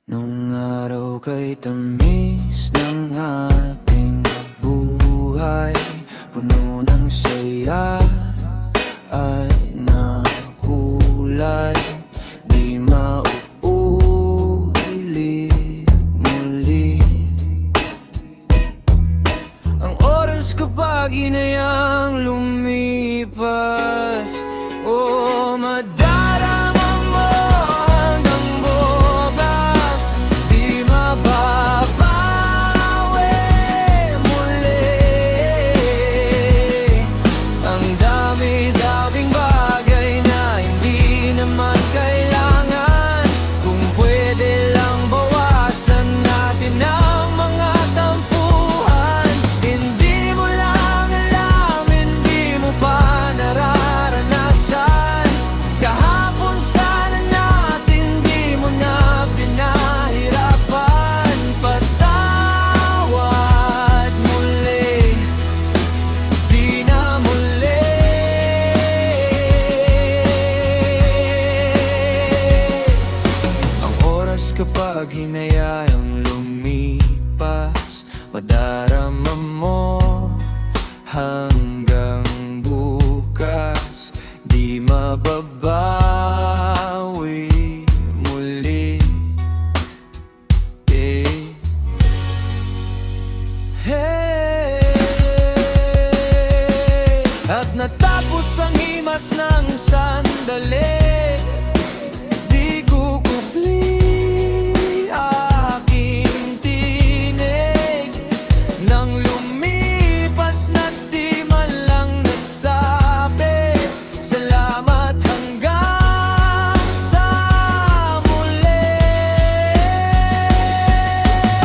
Nung araw kay tamis ng ating buhay, puno ng saya ay nakulay, di mauulit muli. Ang oras kapag hinayang lumipas, oh madarama mo hanggang bukas, di mababawi muli. Ang dami-daming bagay na hindi naman kailangan, kung pwede lang bawasan natin ang mga tampuhan. Hindi mo lang alam, hindi mo pa nararanasan. Kahapon sana natin di mo na pinahirapan. Patawad muli, di na muli. Ang oras kapag hinayang lumipas, madarama mo hanggang bukas, di mababawi muli. Hey. At natapos ang himas ng sandali, di kukupli aking tinig. Nang lumipas na di man lang nasabi salamat hanggang sa muli.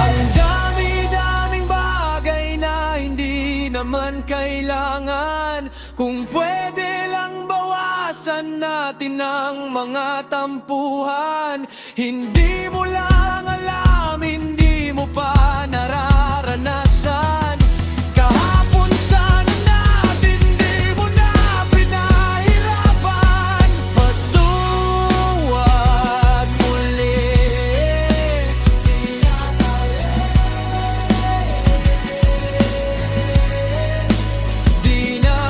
Ang dami-daming bagay na hindi naman kailangan, kung pwede lang bawasan natin ang mga tampuhan. Hindi mo lang alam, hindi mo pa nararanasan. Kahapon sana natin di mo na pinahirapan. Patawad muli, di na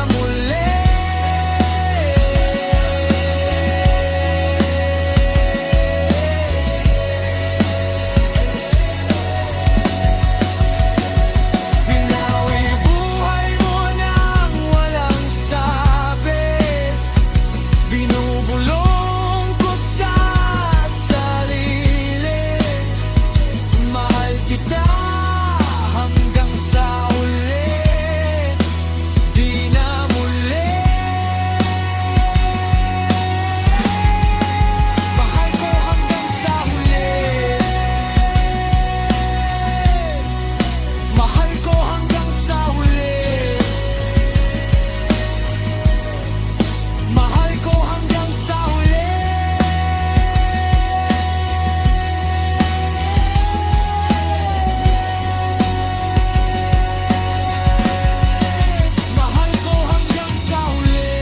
muli. Binawi buhay mo nang walang sabi, binubulong ko sa sarili. Mahal kita hanggang sa huli, di na muli. Mahal ko hanggang sa huli, mahal ko hanggang sa huli, mahal ko hanggang sa huli. Mahal ko hanggang sa huli,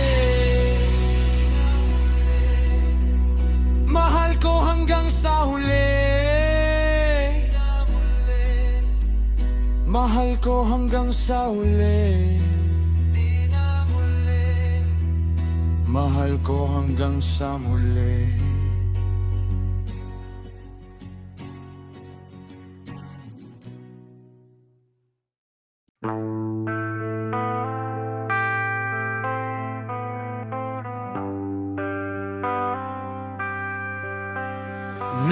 mahal ko hanggang sa huli, mahal ko hanggang sa huli, mahal ko hanggang sa muli.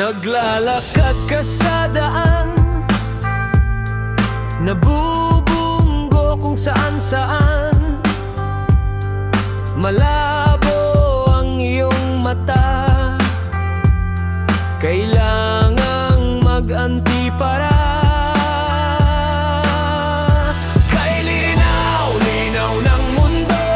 Naglalakad ka sa daan, nabubunggo kung saan-saan. Malabo ang iyong mata, kailangang mag-anti para kay linaw-linaw ng mundo.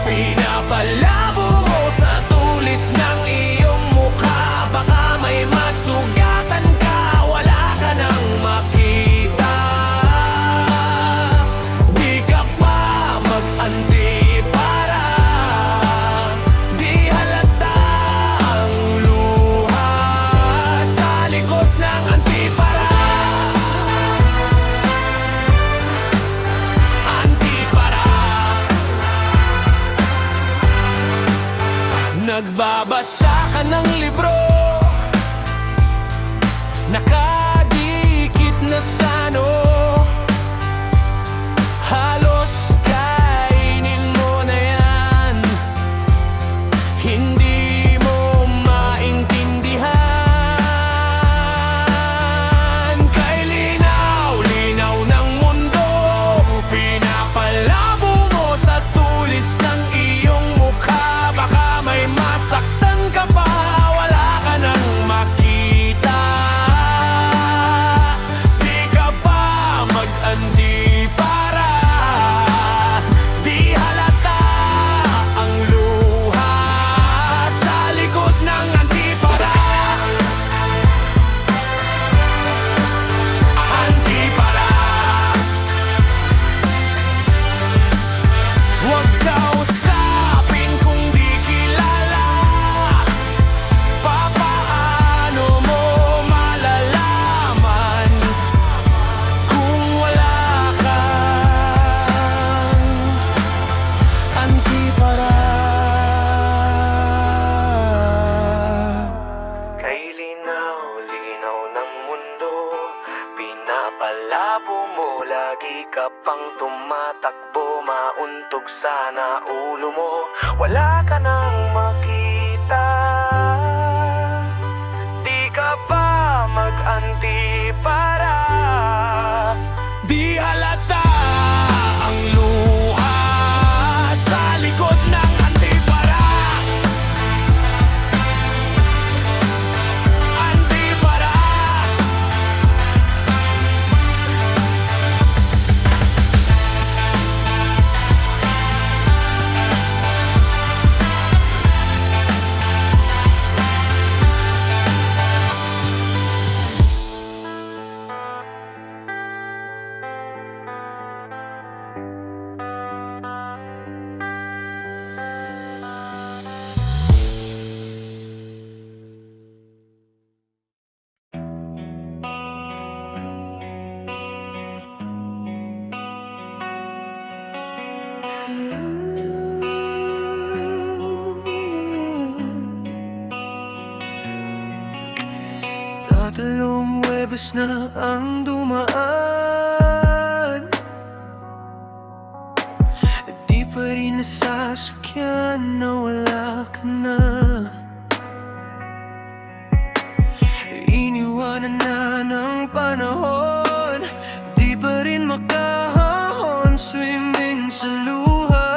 Pinapalabo mo sa tulis ng iyong mukha, baka may masugatan ka, wala ka nang makita. Di ka pa mag-anti para di halata ang luha. lagi ka pang tumatakbo, mauntog sana ulo mo, wala ka nang makita. Di ka pa mag-anti para di halata ang luha sa likod ng antipara. Antipara. Tatlong Huwebes na ang dumaan, di pa rin nasasakyan na wala ka na. Iniwanan na ng panahon, di pa rin makahon, swimming sa luha.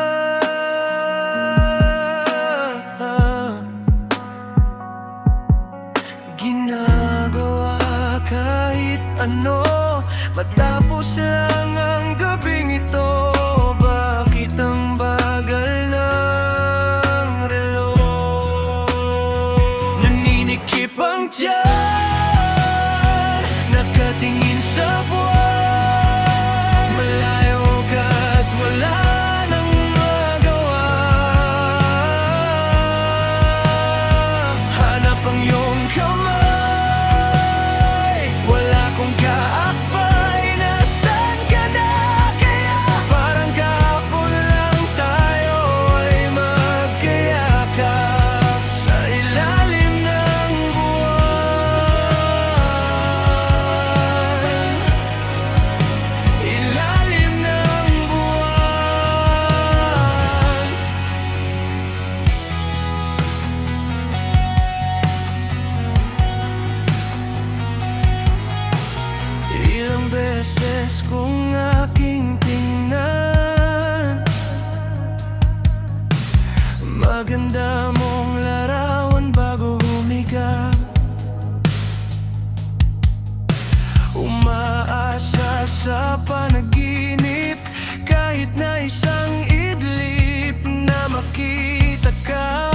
Ginagawa kahit ano, matapos lang ang gabing ito. Bakit ang bagal ng relo? Naninikip ang tiyan, nakatingin sa buwan. Malayo ka't wala nang magawa. Hanap ang iyong kamay, wala kong kaakbay. Nasaan ka na kaya? Parang kahapon lang tayo ay magkayakap sa ilalim ng buwan. Ilalim ng buwan. Ilang beses kong aking tingnan, maganda mong larawan bago humiga. Umaasa sa panaginip, kahit na isang idlip na makita ka.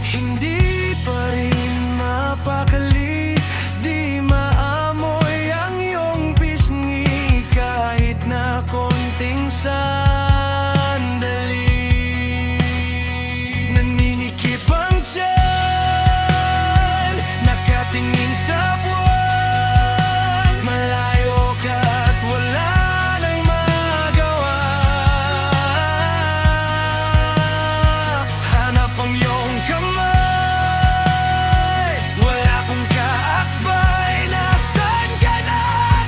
Hindi pa rin mapakali, di maamoy ang iyong pisngi, kahit na konting sandali. Naninikip ang tiyan, nakatingin sa buwan. Malayo ka't wala nang magawa. Hanap ang iyong kamay, wala kong kaakbay. Nasaan ka na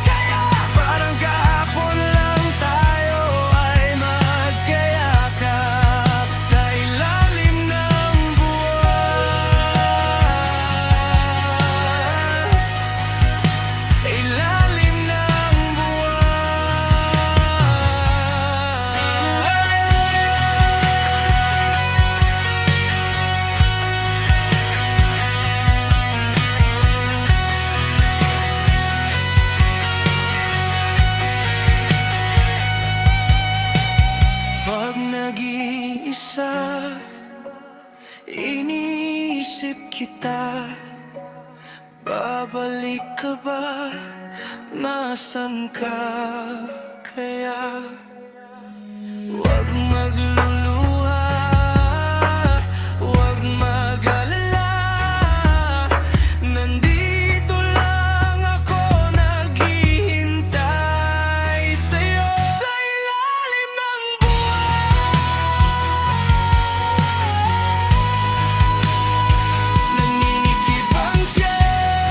kaya? Parang kahapon lang tayo ay magkayakap sa ilalim ng buwan. Ilalim ng Pag nag-iisa, iniisip kita. Babalik ka ba? Nasaan ka kaya? Huwag magluluha, huwag mag-alala. Nandito lang ako naghihintay sa'yo sa ilalim ng buwan. Naninikip ang tiyan,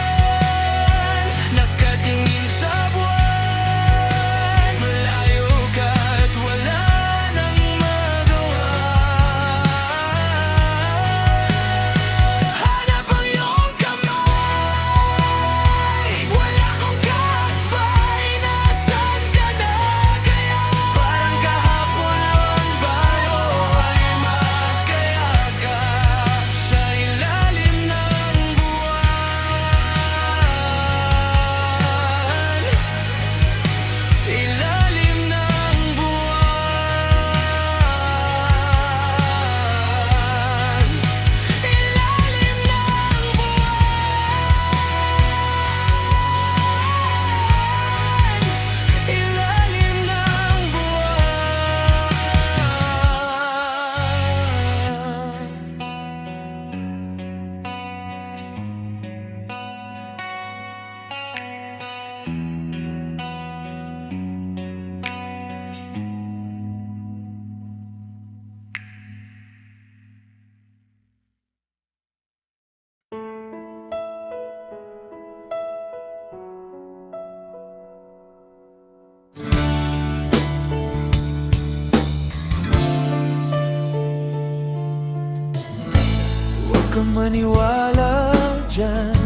kang maniwala dyan.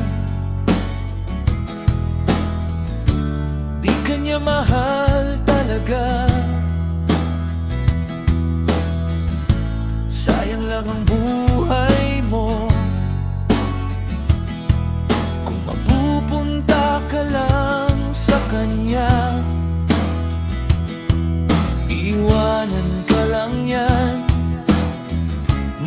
Di ka niya mahal talaga. Sayang lang ang buhay mo kung mapupunta ka lang sa kanya. Iwanan ka lang yan.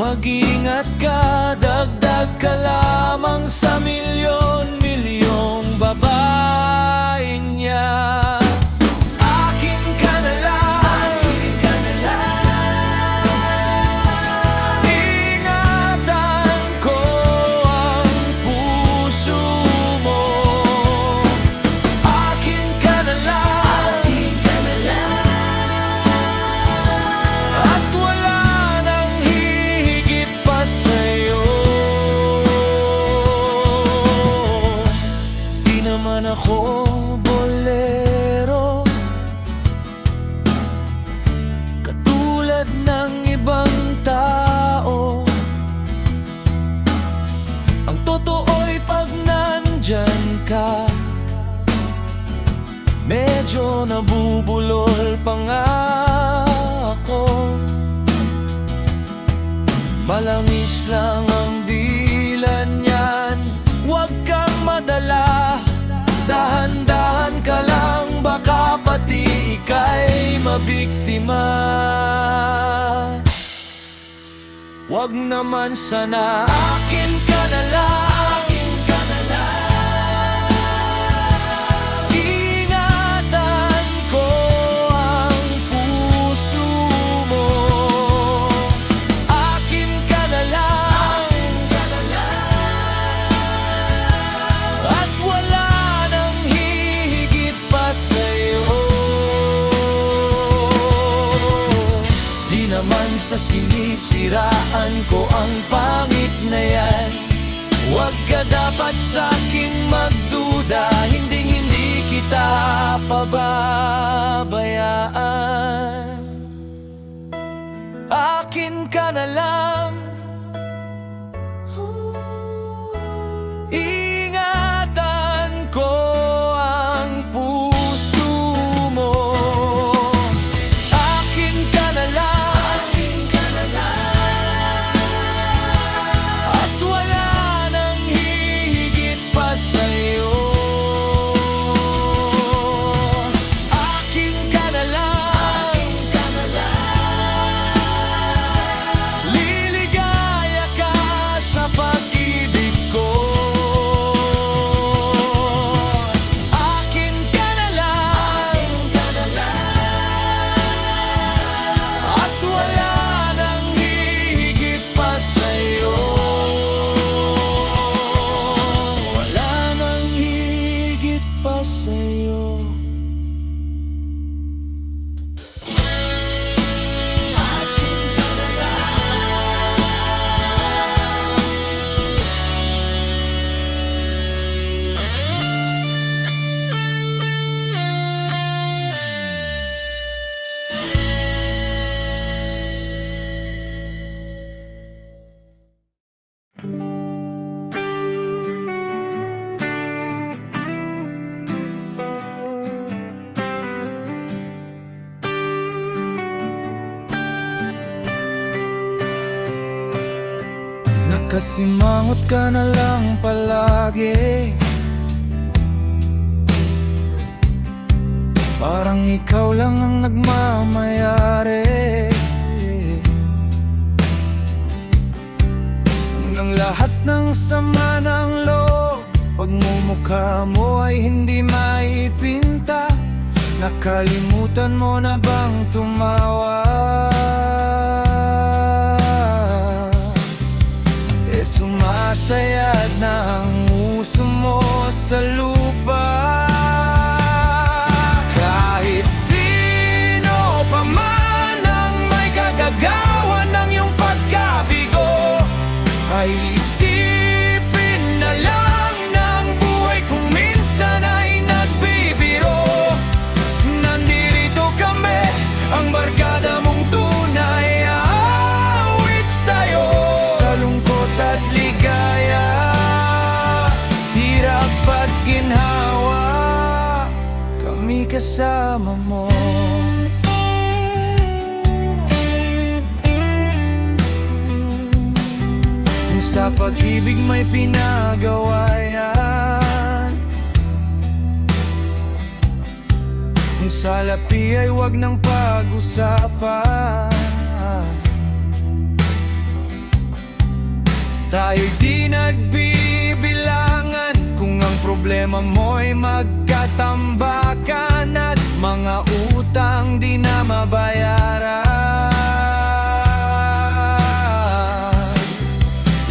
Mag-ingat ka, dagdag ka lamang sa milyon-milyong babaeng niya. Akin ka na lang, akin ka na lang. Ingatan ko ang puso mo. Akin ka na lang, akin ka na lang. At wala nang hihigit pa sa'yo. Di naman ako bolero, katulad ng ibang tao. Ang totoo'y pag nandyan ka, medyo nabubulol pa nga ako. Malangis lang ang dila niyan, huwag kang madala. Dahan-dahan ka lang, baka pati ika'y mabiktima. Huwag naman sana, akin ka na lang, akin ka na lang. Ingatan ko ang puso mo. Akin ka na lang, akin ka na lang. At wala nang hihigit pa sa'yo. Di naman sa sinisiraan ko ang pangit na yan. Huwag ka dapat sa'king magduda, hindi kita pababayaan. Akin ka na lang. Ingatan ko ang puso mo. Akin ka na lang, akin ka na lang. At wala nang hihigit pa sa'yo. Akin ka na lang, akin ka na lang. Liligaya ka sa pag-ibig ko. Akin ka na lang, akin ka na lang. At wala nang hihigit pa sa'yo. Wala nang hihigit pa sa'yo. Nakasimangot ka na lang palagi, parang ikaw lang ang nagmamayari ng lahat ng sama ng loob. Pagmumukha mo ay hindi maipinta. Nakalimutan mo na bang tumawa? Sumasayad na ang uso mo sa lupa. Kahit sino pa man ang may kagagawa ng iyong pagkabigo, ay isipin na lang ng buhay kung minsan ay nagbibiro. Nandito kami, ang barkada mong tunay, aawit sa'yo sa lungkot at ligaw. kasama mo. Kung sa pag-ibig may pinagawayan, kung sa lapi ay wag nang pag-usapan. Tayo'y di nagbibilangan kung ang problema mo'y magkatambakan at mga utang di na mabayaran.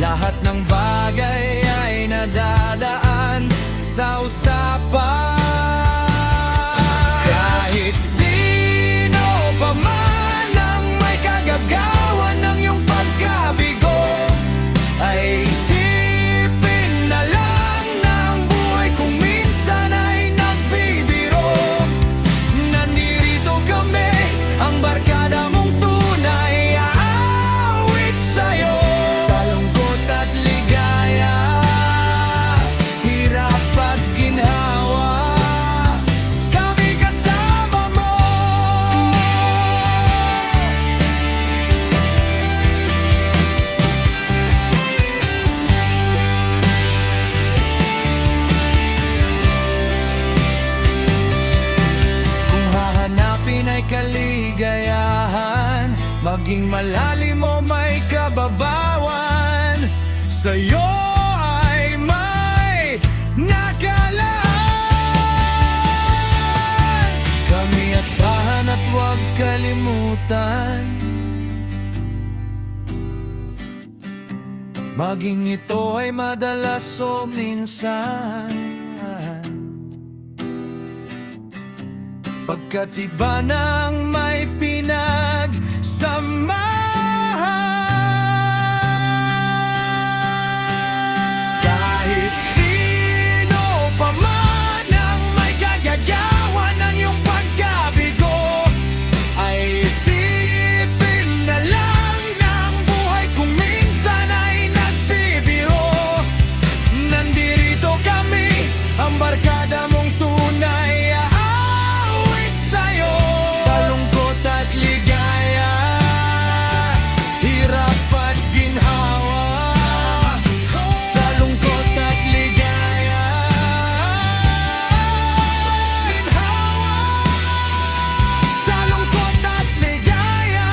Lahat ng bagay ay nadadaan sa usapan. Kahit sino pa man ang may kagagawan ng iyong pagkabigo, ay isipin na lang ng buhay kung minsan ay nagbibiro. Nandito kami, ang barkada mong tunay, aawit sa'yo. Sa lungkot at ligaya, hirap at ginhawa, kami kasama mo. Kung hahanapin ay kaligayahan, maging malalim o may kababawan, sa'yo ay may nakalaan. Kami asahan at huwag kalimutan, maging ito ay madalas o minsan, pagkat iba nang may pinagsamahan. Kahit sino pa man ang may kagagawan ng iyong pagkabigo, ay isipin na lang ng buhay kung minsan ay nagbibiro. Nandito kami, ang barkada mong tunay, aawit sa'yo. Sa lungkot at ligaya, hirap at ginhawa. Sa lungkot at ligaya, ginhawa. Sa lungkot at ligaya,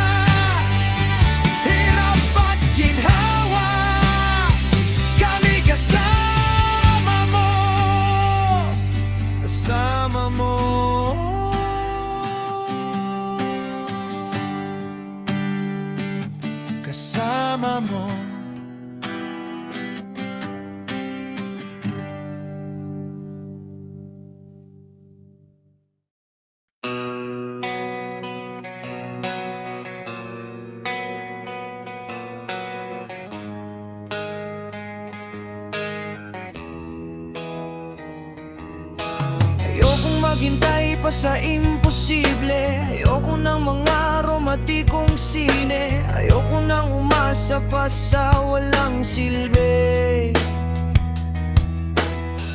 hirap at ginhawa, kami kasama mo. Kasama mo. Kasama mo. Ayokong maghintay pa sa imposible, ayoko ng mga romantikong sine, ayoko nang umasa pa sa walang silbi.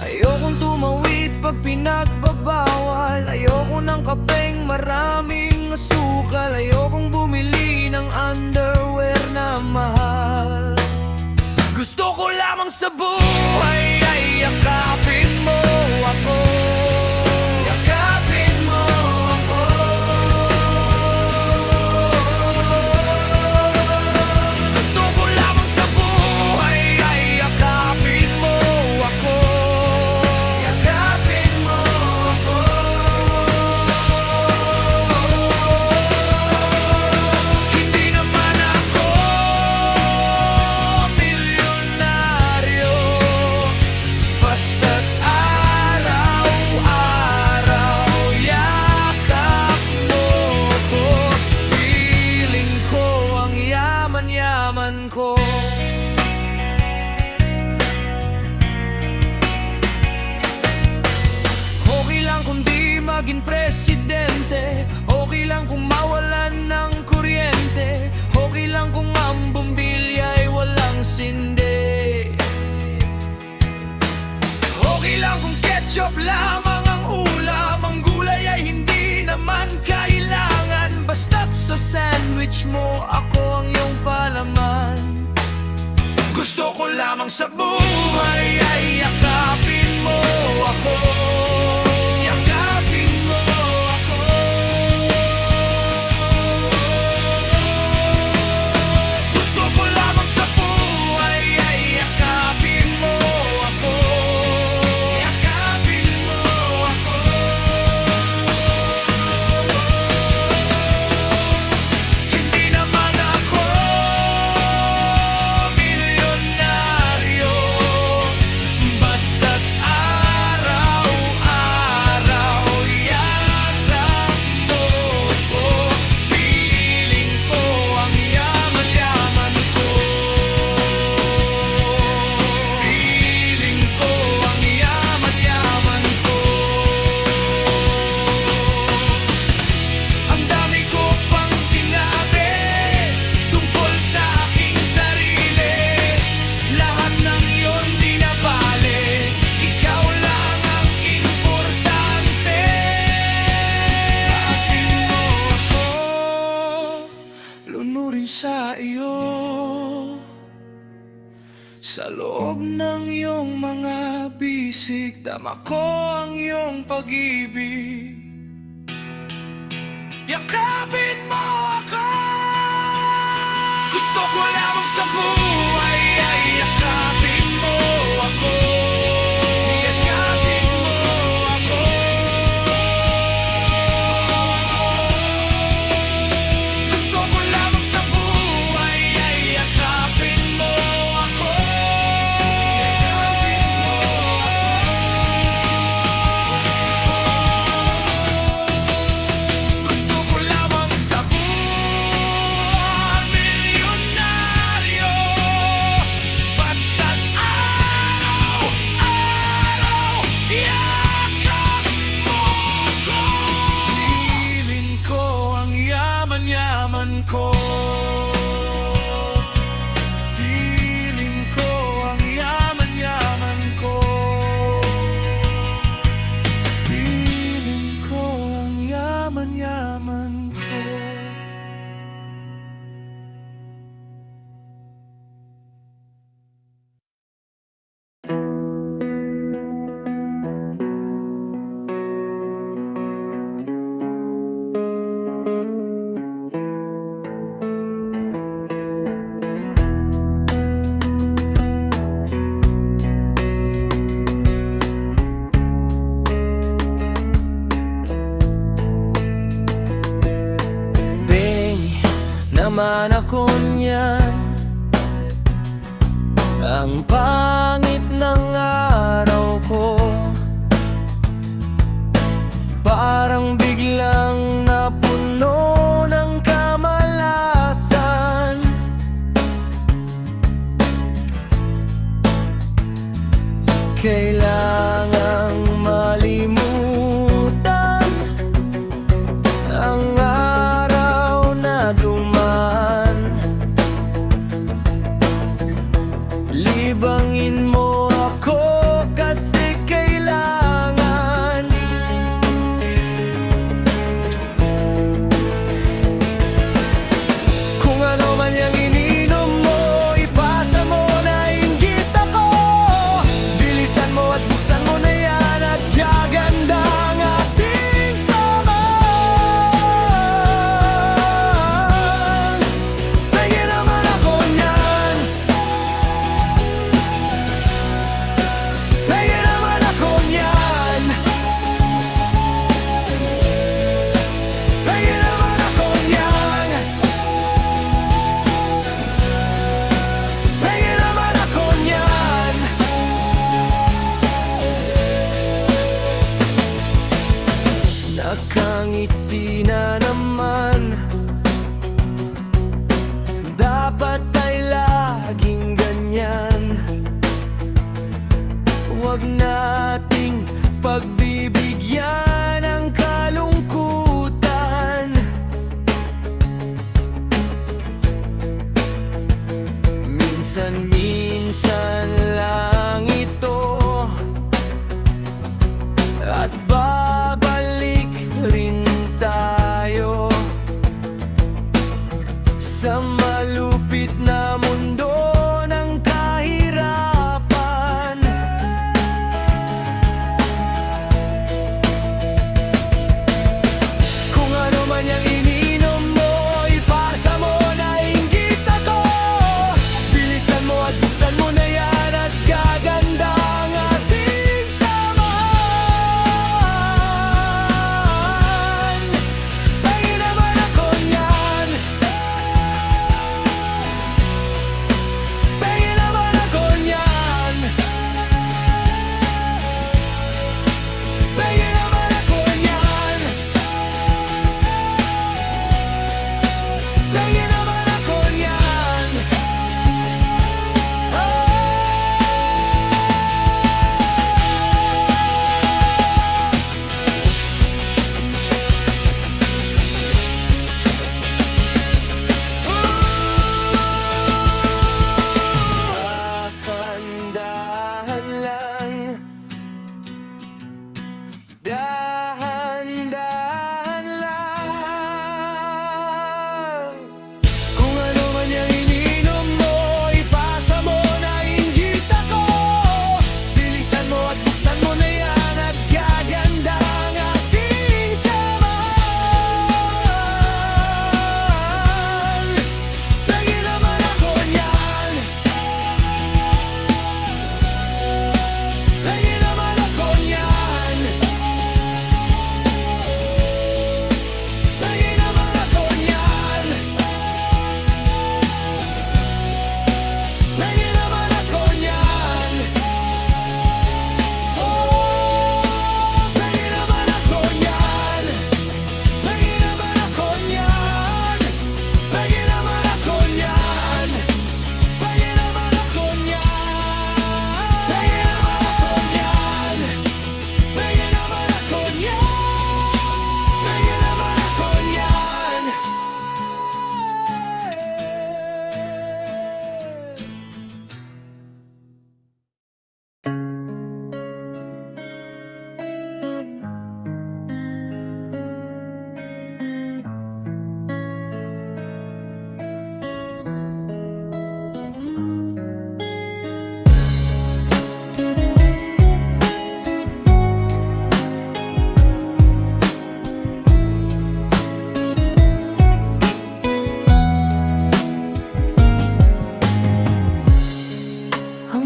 Ayokong tumawid pag pinagbabawal, ayoko ng kapeng maraming asukal, ayokong bumili ng underwear na mahal. Gusto ko lamang sa buhay ay yakapin mo ako. Yakapin mo ako. Gusto ko lamang sa buhay ay yakapin mo ako. Yakapin mo ako. Hindi naman ako milyonaryo, basta't araw-araw yakap mo ko. Feeling ko ang yaman-yaman ko. Okay lang kung di maging presidente, okay lang kung mawalan ng kuryente, okay lang kung ang bumbilya ay walang sindi. Okay lang kung ketchup lamang ang ulam, ang gulay ay hindi sa sandwich mo, ako ang iyong palaman. Gusto ko lamang sa buhay ay yakapin mo ako. Yakapin mo ako. Gusto ko lamang sa buhay ay yakapin mo ako. Yakapin mo ako. Hindi naman ako milyonaryo, basta't araw-araw yakap mo ko. Feeling ko ang yaman-yaman ko. Feeling ko ang yaman-yaman ko. Ang dami ko pang sinabi tungkol sa aking sarili. Lahat ng iyon di na bale, ikaw lang ang importante. Yakapin mo ako, lunurin sa iyo. Sa loob ng iyong mga bisig, dama ko ang iyong pag-ibig. Yakapin mo ako. Gusto ko lamang sa buhay ay yakapin mo ako. Yakapin mo ako. Gusto ko lamang sa buhay ay yakapin mo ako. Yakapin mo Gusto ko lamang sa buhay milyonaryo, basta't araw-araw yakap mo ko. Feeling ko ang yaman-yaman ko. Feeling ko ang yaman-yaman ko. Feeling ko ang yaman-yaman ko. Pengi naman ako niyan. Ang pangit ng araw ko, parang biglang napuno ng kamalasan. Kailangang malimutan ang araw na dumaan. Libangin mo ako kasi kailangan. Kung ano man yung ininom mo, ipasa mo na inggit ako. Bilisan mo at buksan mo na yan at gaganda ang ating samahan. Pwede naman ako niyan. Pwede naman ako niyan. Pwede naman ako niyan. Pwede naman ako niyan. Nakangiti na naman. Dapat ay laging ganyan. Huwag nating pagbibigyan ang kalungkutan. Minsan-minsan lang ito, at babalik rin tayo.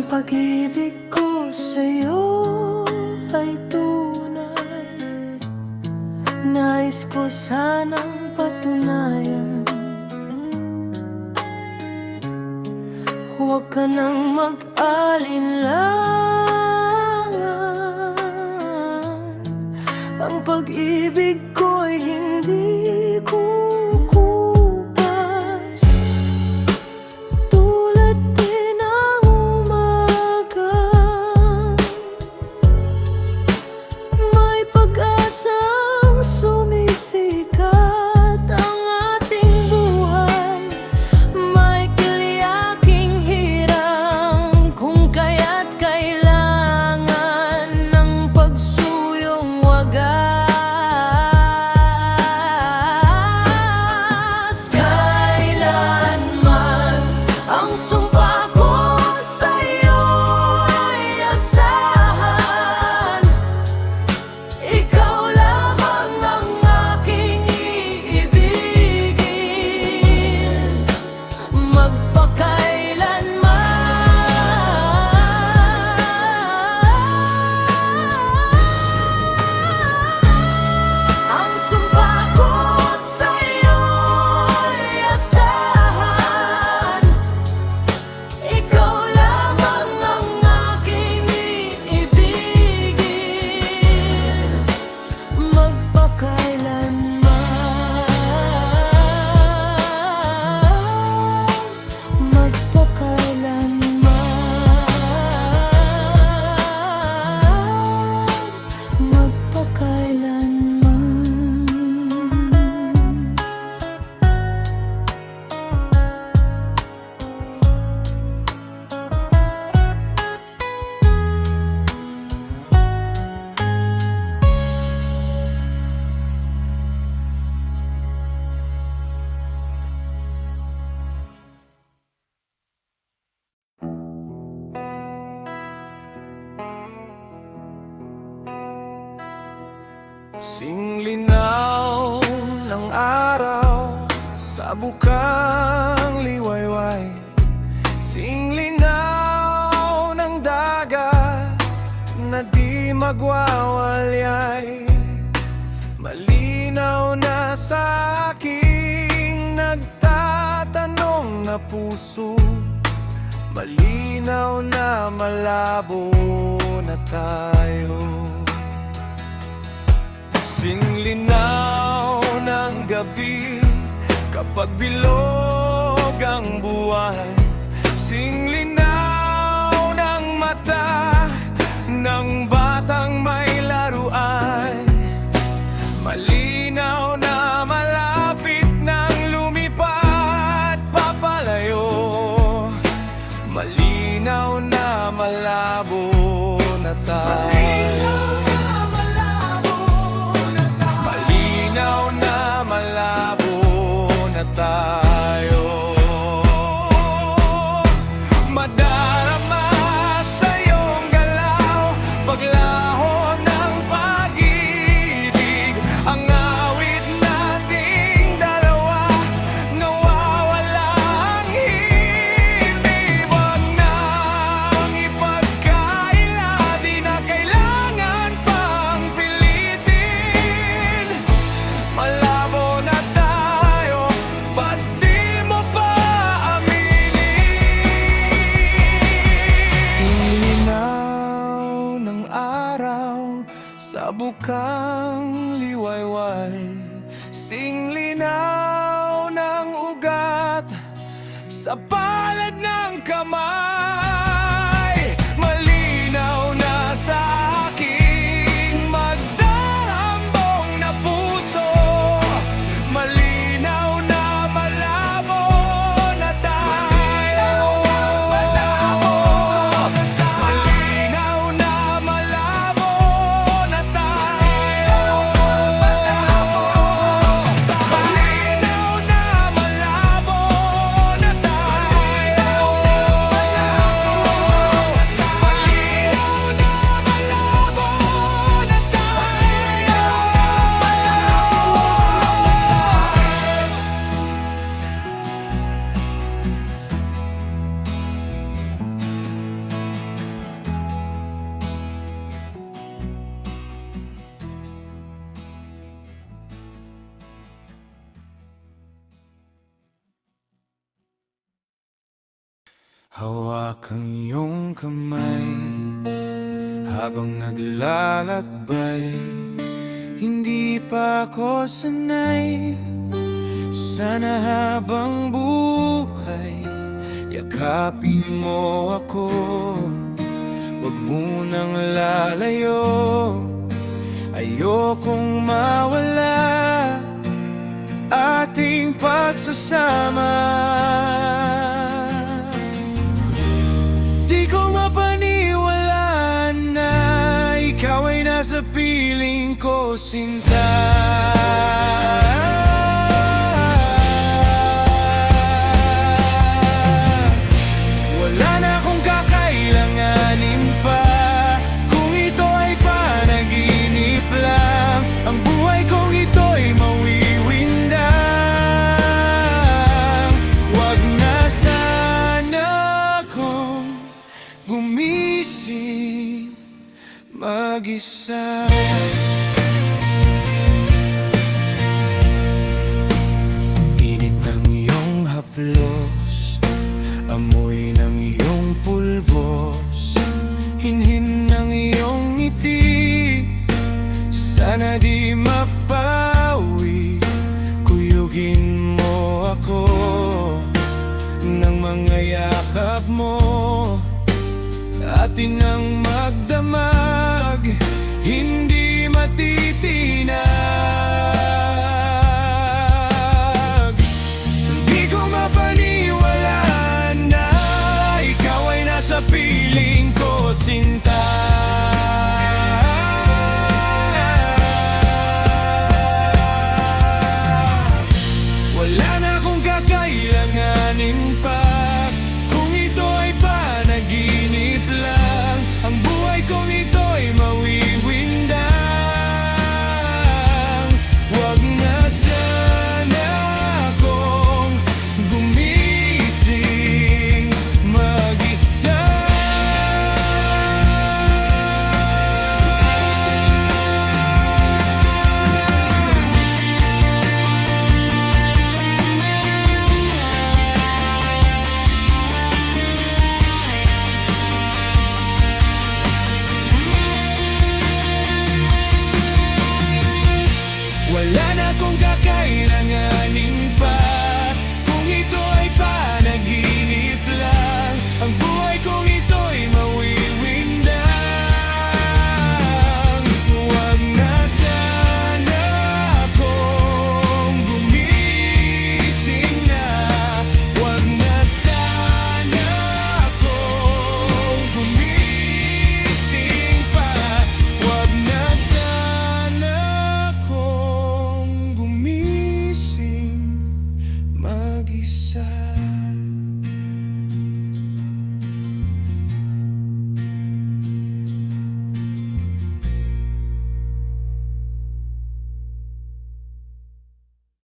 pag-ibig ko sa'yo ay tunay. Nais ko sanang patunayan. Huwag ka nang mag-alinlangan. Ang pag-ibig ko'y hindi kukupas. Tulad din ng umaga, may pag-asang sumisikat ang ating buhay. May kiliyaking hirang kung kaya't kailangan ng pagsuyong wagas. Kailanman ang sumpa ko sa'yo ay asahan. Ikaw lamang ang aking iibigin magpakailanman. Ang sumpa ko sa'yo ay asahan. Ikaw lamang ang aking iibigin Singlinaw ng araw sa bukang liwayway. Singlinaw ng dagat na di magwawalyay. Malinaw na sa aking nagtatanong na puso. Malinaw na malabo na tayo. Singlinaw ng gabi kapag bilog ang buwan. Singlinaw ng mata ng batang may laruan. Malinaw na malapit nang lumipad papalayo. Malinaw na malabo na tayo. Malinaw na malabo na tayo. Madarama sa iyong galaw, paglaho ng pag-ibig. Ang awit nating dalawa, nawawala ang himig. Wag nang ipagkaila, di na kailangan pang pilitin. Malabo na tayo, ba't di mo pa aminin? Singlinaw ng araw sa bukang liwayway. Singlinaw ng ugat sa palad ng kamay. Malinaw na sa aking magdarambong na puso. Malinaw na malabo na tayo. Malinaw na malabo na tayo. Malinaw na malabo na tayo. Hawak ang iyong kamay habang naglalakbay. Hindi pa ako sanay, sana habang buhay yakapin mo ako. Huwag munang lalayo, ayokong mawala ating pagsasama. Di ko mapaniwalaan na ikaw ay nasa piling ko, sinta. Wala na akong kakailanganin pa, kung ito ay panaginip lang. Ang buhay kong ito'y mawiwindang. Wag na sana akong gumising mag-isa. Init ng iyong haplos, amoy ng iyong pulbos, hinhin ng iyong ngiti. Sana di mapawi, kuyugin mo ako ng mga yakap mo. Atin ang magdamag, hindi matitinag. Di ko mapaniwalaan na ikaw ay nasa piling ko, sinta.